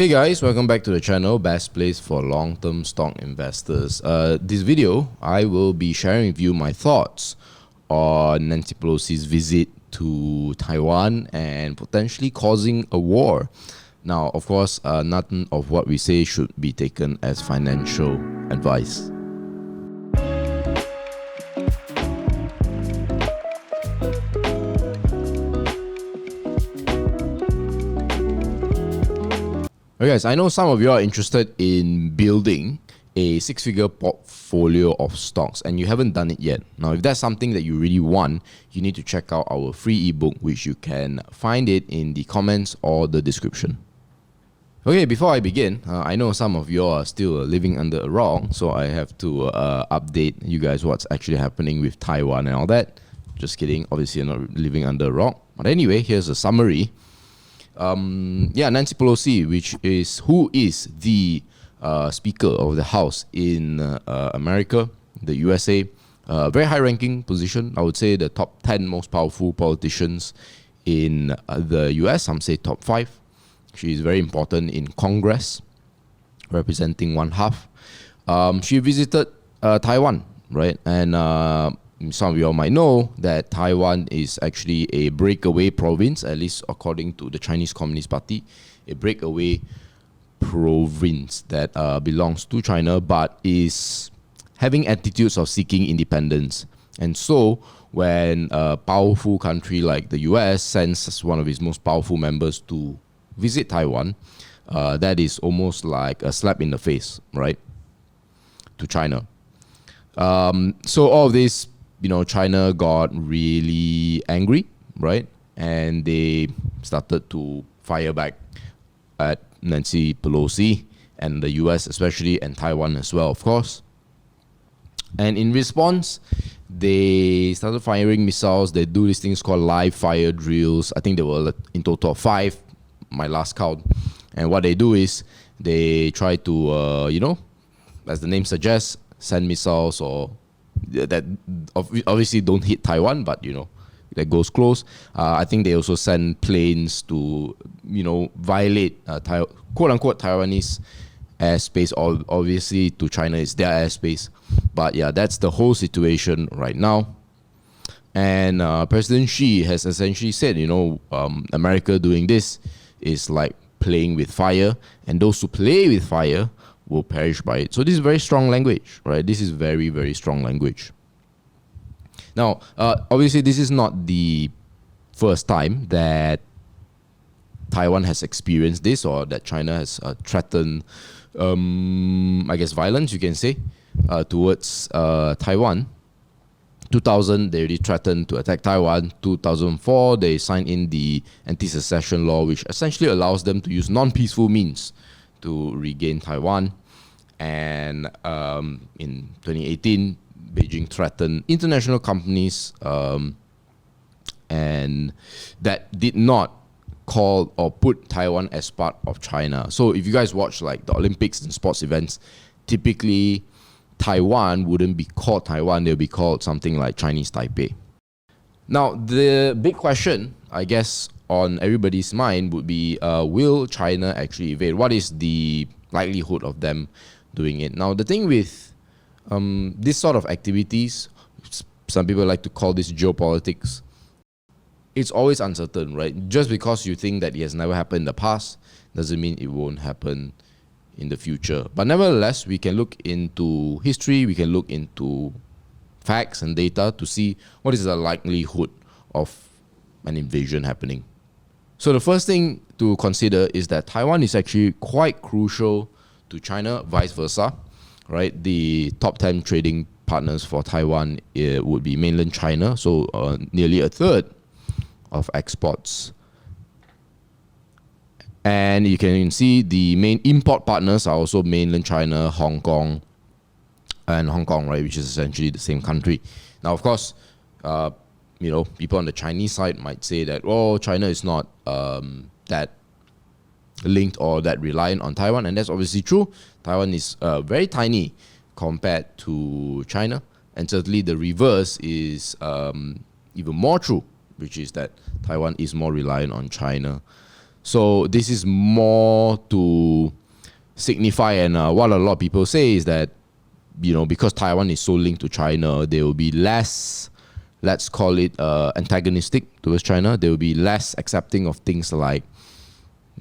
Hey guys, welcome back to the channel, best place for long-term stock investors. This video, I will be sharing with you my thoughts on Nancy Pelosi's visit to Taiwan and potentially causing a war. Now, of course, nothing of what we say should be taken as financial advice. Okay, guys, I know some of you are interested in building a six-figure portfolio of stocks and you haven't done it yet. Now, if that's something that you really want, you need to check out our free ebook, which you can find it in the comments or the description. Okay, before I begin, I know some of you are still living under a rock, so I have to update you guys what's actually happening with Taiwan and all that. Just kidding, obviously you're not living under a rock. But anyway, here's a summary. Nancy Pelosi, who is the Speaker of the House in America, the USA, very high-ranking position. I would say the top 10 most powerful politicians in the US. Some say top 5. She is very important in Congress, representing one half. She visited Taiwan, right? And some of you all might know that Taiwan is actually a breakaway province, at least according to the Chinese Communist Party, a breakaway province that belongs to China but is having attitudes of seeking independence. And so when a powerful country like the US sends one of its most powerful members to visit Taiwan, that is almost like a slap in the face, right, to China. So all of this, China got really angry, right? And they started to fire back at Nancy Pelosi and the US especially, and Taiwan as well, of course. And in response, they started firing missiles. They do these things called live fire drills. I think there were in total 5, my last count. And what they do is they try to, as the name suggests, send missiles or that obviously don't hit Taiwan, but that goes close. I think they also send planes to violate quote unquote Taiwanese airspace. Obviously to China it's their airspace, but yeah, that's the whole situation right now. And President Xi has essentially said, America doing this is like playing with fire, and those who play with fire will perish by it. So this is very strong language, right? This is very, very strong language. Now, obviously, this is not the first time that Taiwan has experienced this, or that China has threatened, violence, you can say, towards Taiwan. 2000, they already threatened to attack Taiwan. 2004, they signed in the anti-secession law, which essentially allows them to use non-peaceful means to regain Taiwan. And in 2018, Beijing threatened international companies, and that did not call or put Taiwan as part of China. So if you guys watch like the Olympics and sports events, typically Taiwan wouldn't be called Taiwan, they'll be called something like Chinese Taipei. Now, the big question, I guess, on everybody's mind would be, will China actually invade? What is the likelihood of them doing it? Now, the thing with this sort of activities, some people like to call this geopolitics, it's always uncertain, right? Just because you think that it has never happened in the past doesn't mean it won't happen in the future. But nevertheless, we can look into history, we can look into facts and data to see what is the likelihood of an invasion happening. So the first thing to consider is that Taiwan is actually quite crucial to China, vice versa, right? The top 10 trading partners for Taiwan would be mainland China, so nearly a third of exports. And you can see the main import partners are also mainland China, Hong Kong, right, which is essentially the same country. Now, of course, people on the Chinese side might say that, China is not that linked or that reliant on Taiwan, and that's obviously true. Taiwan is very tiny compared to China, and certainly the reverse is even more true, which is that Taiwan is more reliant on China. So this is more to signify, and what a lot of people say is that, because Taiwan is so linked to China, they will be less, let's call it antagonistic towards China. They will be less accepting of things like,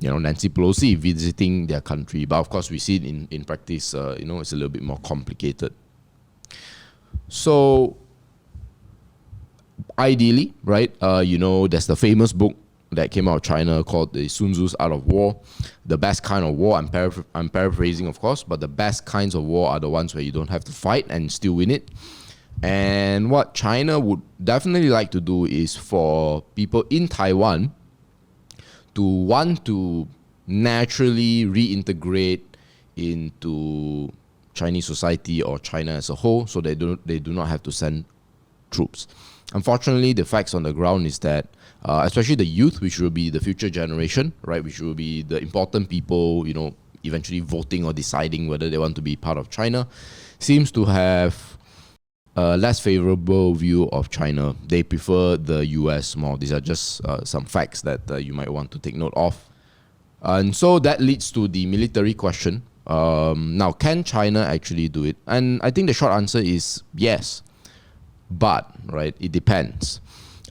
Nancy Pelosi visiting their country. But of course, we see it in practice, it's a little bit more complicated. So ideally, right, there's the famous book that came out of China called the Sun Tzu's Art of War, the best kind of war. I'm paraphrasing, of course, but the best kinds of war are the ones where you don't have to fight and still win it. And what China would definitely like to do is for people in Taiwan to want to naturally reintegrate into Chinese society or China as a whole, so they do not have to send troops. Unfortunately, the facts on the ground is that, especially the youth, which will be the future generation, right, which will be the important people, eventually voting or deciding whether they want to be part of China, seems to have a less favorable view of China. They prefer the US more. These are just some facts that you might want to take note of. And so that leads to the military question. Now, can China actually do it? And I think the short answer is yes. But, right, it depends.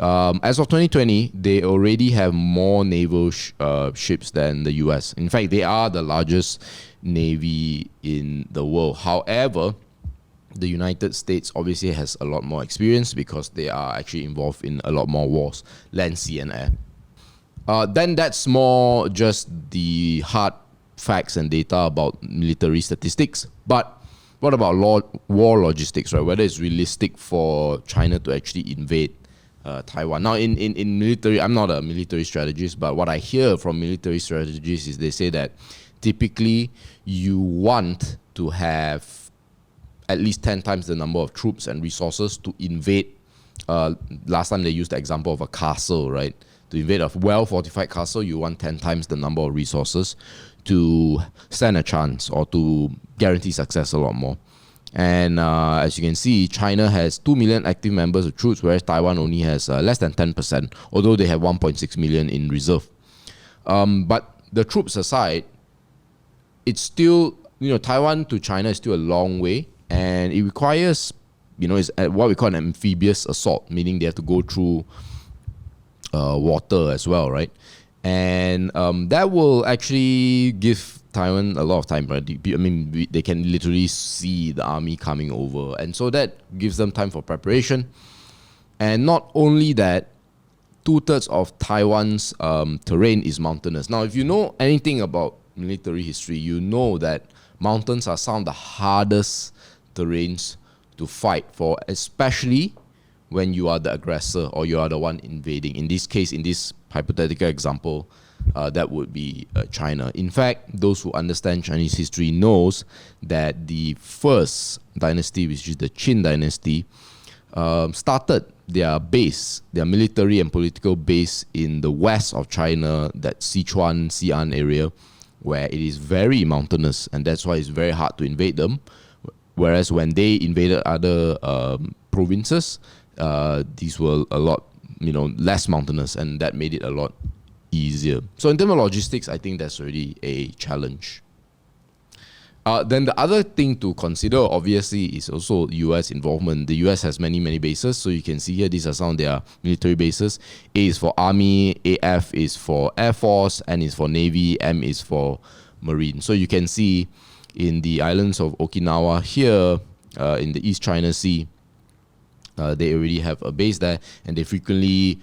As of 2020, they already have more naval ships than the US. In fact, they are the largest navy in the world. However, the United States obviously has a lot more experience because they are actually involved in a lot more wars, land, sea, and air. Then that's more just the hard facts and data about military statistics. But what about war logistics, right? Whether it's realistic for China to actually invade Taiwan. Now, in military, I'm not a military strategist, but what I hear from military strategists is they say that typically you want to have at least 10 times the number of troops and resources to invade. Last time they used the example of a castle, right? To invade a well-fortified castle, you want 10 times the number of resources to stand a chance or to guarantee success a lot more. And as you can see, China has 2 million active members of troops, whereas Taiwan only has less than 10%, although they have 1.6 million in reserve. But the troops aside, it's still, Taiwan to China is still a long way. And it requires, is what we call an amphibious assault, meaning they have to go through water as well, right? And that will actually give Taiwan a lot of time, right? They can literally see the army coming over. And so that gives them time for preparation. And not only that, 2/3 of Taiwan's terrain is mountainous. Now, if you know anything about military history, you know that mountains are some of the hardest terrains to fight for, especially when you are the aggressor or you are the one invading. In this case, in this hypothetical example, that would be China. In fact, those who understand Chinese history knows that the first dynasty, which is the Qin dynasty, started their base, their military and political base in the west of China, that Sichuan, Xi'an area, where it is very mountainous, and that's why it's very hard to invade them. Whereas when they invaded other provinces, these were a lot, less mountainous, and that made it a lot easier. So in terms of logistics, I think that's already a challenge. Then the other thing to consider, obviously, is also US involvement. The US has many, many bases. So you can see here, these are some of their military bases. A is for Army, AF is for Air Force, N is for Navy, M is for Marine. So you can see in the islands of Okinawa here, in the East China Sea, they already have a base there, and they frequently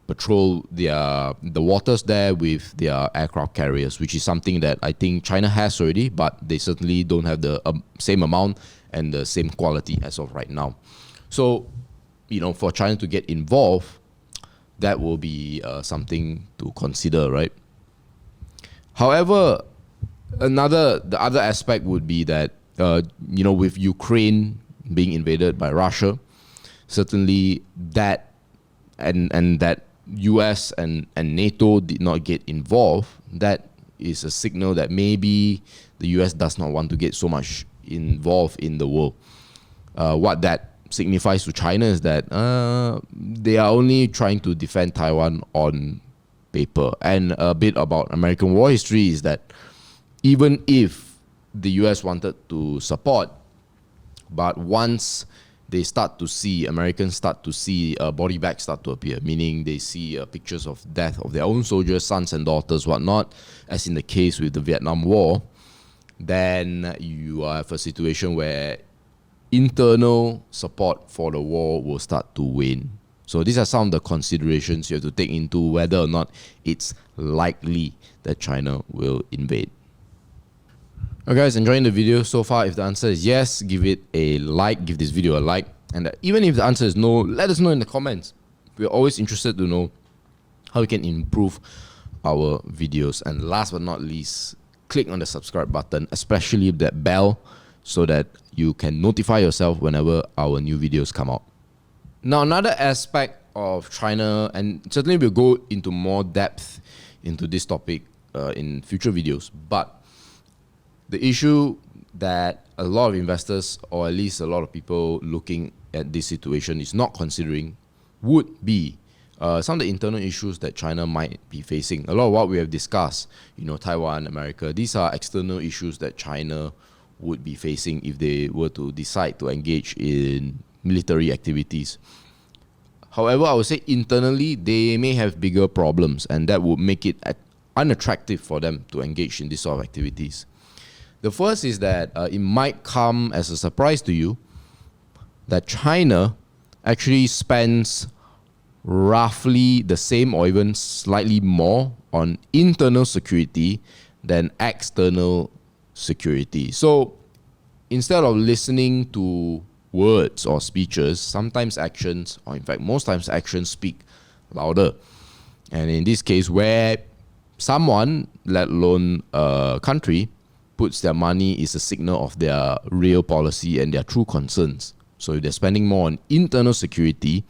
patrol the waters there with their aircraft carriers, which is something that I think China has already, but they certainly don't have the same amount and the same quality as of right now. So, for China to get involved, that will be something to consider, right? However, the other aspect would be that, with Ukraine being invaded by Russia, certainly that and that US and NATO did not get involved, that is a signal that maybe the US does not want to get so much involved in the world. What that signifies to China is that they are only trying to defend Taiwan on paper. And a bit about American war history is that even if the US wanted to support, but once they start to see, Americans start to see body bags start to appear, meaning they see pictures of death of their own soldiers, sons and daughters, whatnot, as in the case with the Vietnam War, then you have a situation where internal support for the war will start to wane. So these are some of the considerations you have to take into whether or not it's likely that China will invade. Okay, guys, enjoying the video so far? If the answer is yes, give it a like, give this video a like. And even if the answer is no, let us know in the comments. We're always interested to know how we can improve our videos. And last but not least, click on the subscribe button, especially that bell, so that you can notify yourself whenever our new videos come out. Now, another aspect of China, and certainly we'll go into more depth into this topic in future videos, but the issue that a lot of investors, or at least a lot of people looking at this situation, is not considering would be some of the internal issues that China might be facing. A lot of what we have discussed, Taiwan, America, these are external issues that China would be facing if they were to decide to engage in military activities. However, I would say internally, they may have bigger problems, and that would make it unattractive for them to engage in this sort of activities. The first is that it might come as a surprise to you that China actually spends roughly the same or even slightly more on internal security than external security. So instead of listening to words or speeches, sometimes actions, or in fact most times actions, speak louder. And in this case, where someone, let alone a country, puts their money is a signal of their real policy and their true concerns. So if they're spending more on internal security,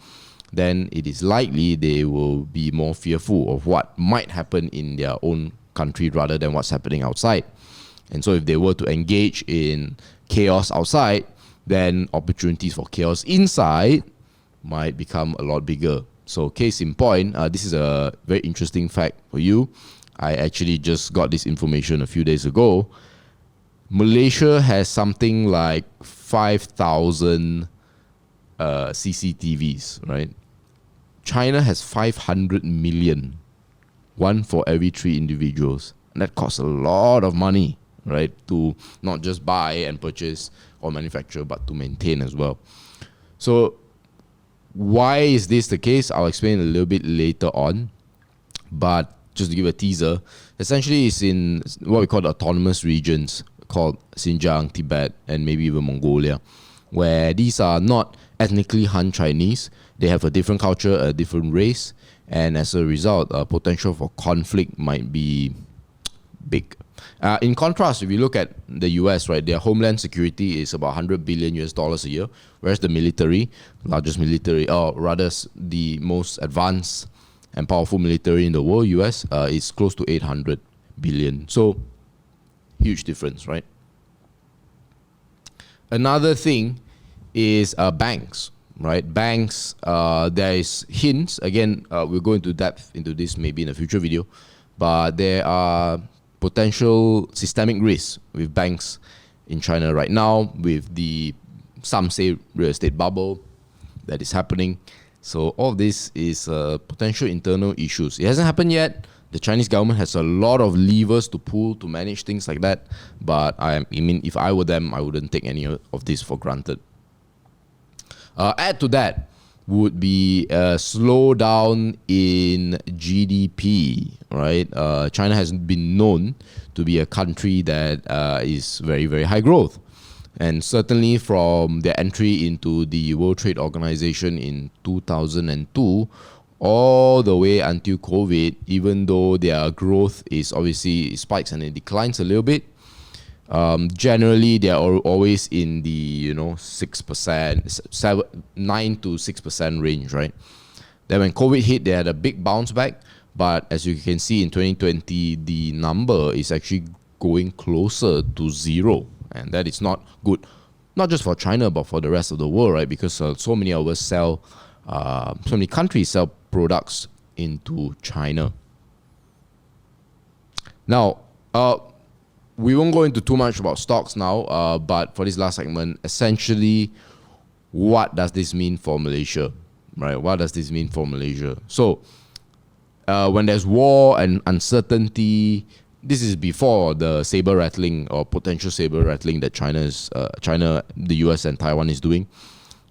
then it is likely they will be more fearful of what might happen in their own country rather than what's happening outside. And so if they were to engage in chaos outside, then opportunities for chaos inside might become a lot bigger. So case in point, this is a very interesting fact for you. I actually just got this information a few days ago. Malaysia has something like 5,000 CCTVs, right? China has 500 million, one for every 3 individuals. And that costs a lot of money, right? To not just buy and purchase or manufacture, but to maintain as well. So why is this the case? I'll explain a little bit later on. But just to give a teaser, essentially it's in what we call the autonomous regions, called Xinjiang, Tibet, and maybe even Mongolia, where these are not ethnically Han Chinese. They have a different culture, a different race, and as a result, potential for conflict might be big. In contrast, if you look at the US, right, their homeland security is about $100 billion a year, whereas the military, largest military, or rather the most advanced and powerful military in the world, US, is close to 800 billion. So huge difference, right? Another thing is banks, right? Banks, there is hints. Again, we'll go into depth into this maybe in a future video, but there are potential systemic risks with banks in China right now with the, some say, real estate bubble that is happening. So all this is potential internal issues. It hasn't happened yet. The Chinese government has a lot of levers to pull to manage things like that. But I mean, if I were them, I wouldn't take any of this for granted. Add to that would be a slowdown in GDP, right? China has been known to be a country that is very, very high growth. And certainly from their entry into the World Trade Organization in 2002, all the way until COVID, even though their growth is obviously spikes and it declines a little bit, generally they are always in the 6%, 9 to 6% range, right? Then when COVID hit, they had a big bounce back, but as you can see in 2020, the number is actually going closer to zero, and that is not good, not just for China but for the rest of the world, right? Because so many of us sell, so many countries sell products into China. Now, we won't go into too much about stocks now, but for this last segment, essentially, what does this mean for Malaysia? Right? What does this mean for Malaysia? So, when there's war and uncertainty, this is before the saber rattling or potential saber rattling that China, the US, and Taiwan is doing.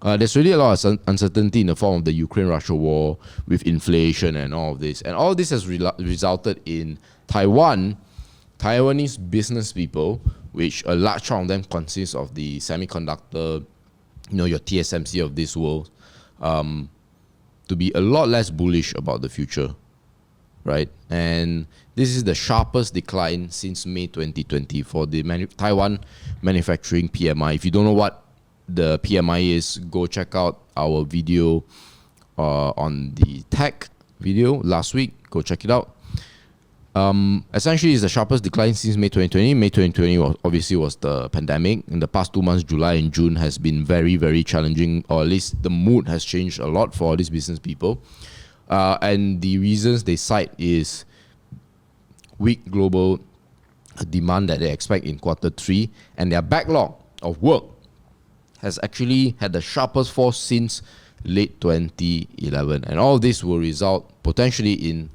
There's really a lot of uncertainty in the form of the Ukraine-Russia war with inflation and all of this. And all this has resulted in Taiwanese business people, which a large chunk of them consists of the semiconductor, your TSMC of this world, to be a lot less bullish about the future, right? And this is the sharpest decline since May 2020 for the Taiwan manufacturing PMI. If you don't know what the PMI is, go check out our video on the tech video last week. Go check it out. Essentially, it's the sharpest decline since May 2020. May 2020 was the pandemic. In the past 2 months, July and June has been very, very challenging, or at least the mood has changed a lot for these business people. And the reasons they cite is weak global demand that they expect in Q3, and their backlog of work has actually had the sharpest fall since late 2011. And all of this will result potentially in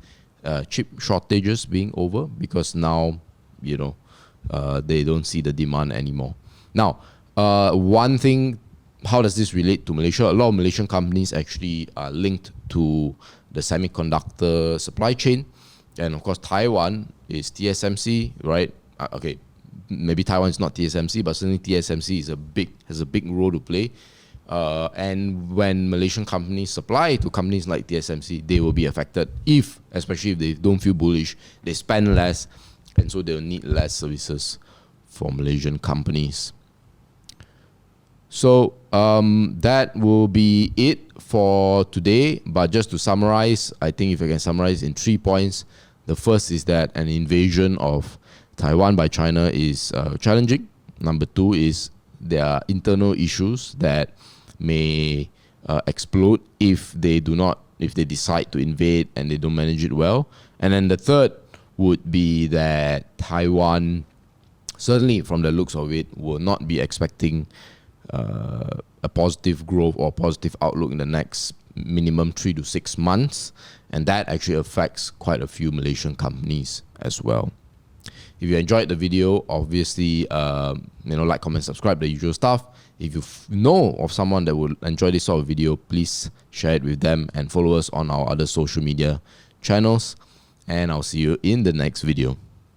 chip shortages being over, because now, they don't see the demand anymore. Now, one thing, how does this relate to Malaysia? A lot of Malaysian companies actually are linked to the semiconductor supply chain. And of course, Taiwan is TSMC, right? Okay, maybe Taiwan is not TSMC, but certainly TSMC has a big role to play. And when Malaysian companies supply to companies like TSMC, they will be affected especially if they don't feel bullish, they spend less, and so they'll need less services from Malaysian companies. So that will be it for today. But just to summarize, I think if I can summarize in 3 points, the first is that an invasion of Taiwan by China is challenging. Number 2 is there are internal issues that may explode if they decide to invade and they don't manage it well. And then the third would be that Taiwan, certainly from the looks of it, will not be expecting a positive growth or positive outlook in the next minimum 3 to 6 months, and that actually affects quite a few Malaysian companies as well. If you enjoyed the video, obviously, like, comment, subscribe, the usual stuff. If you know of someone that would enjoy this sort of video, please share it with them and follow us on our other social media channels. And I'll see you in the next video.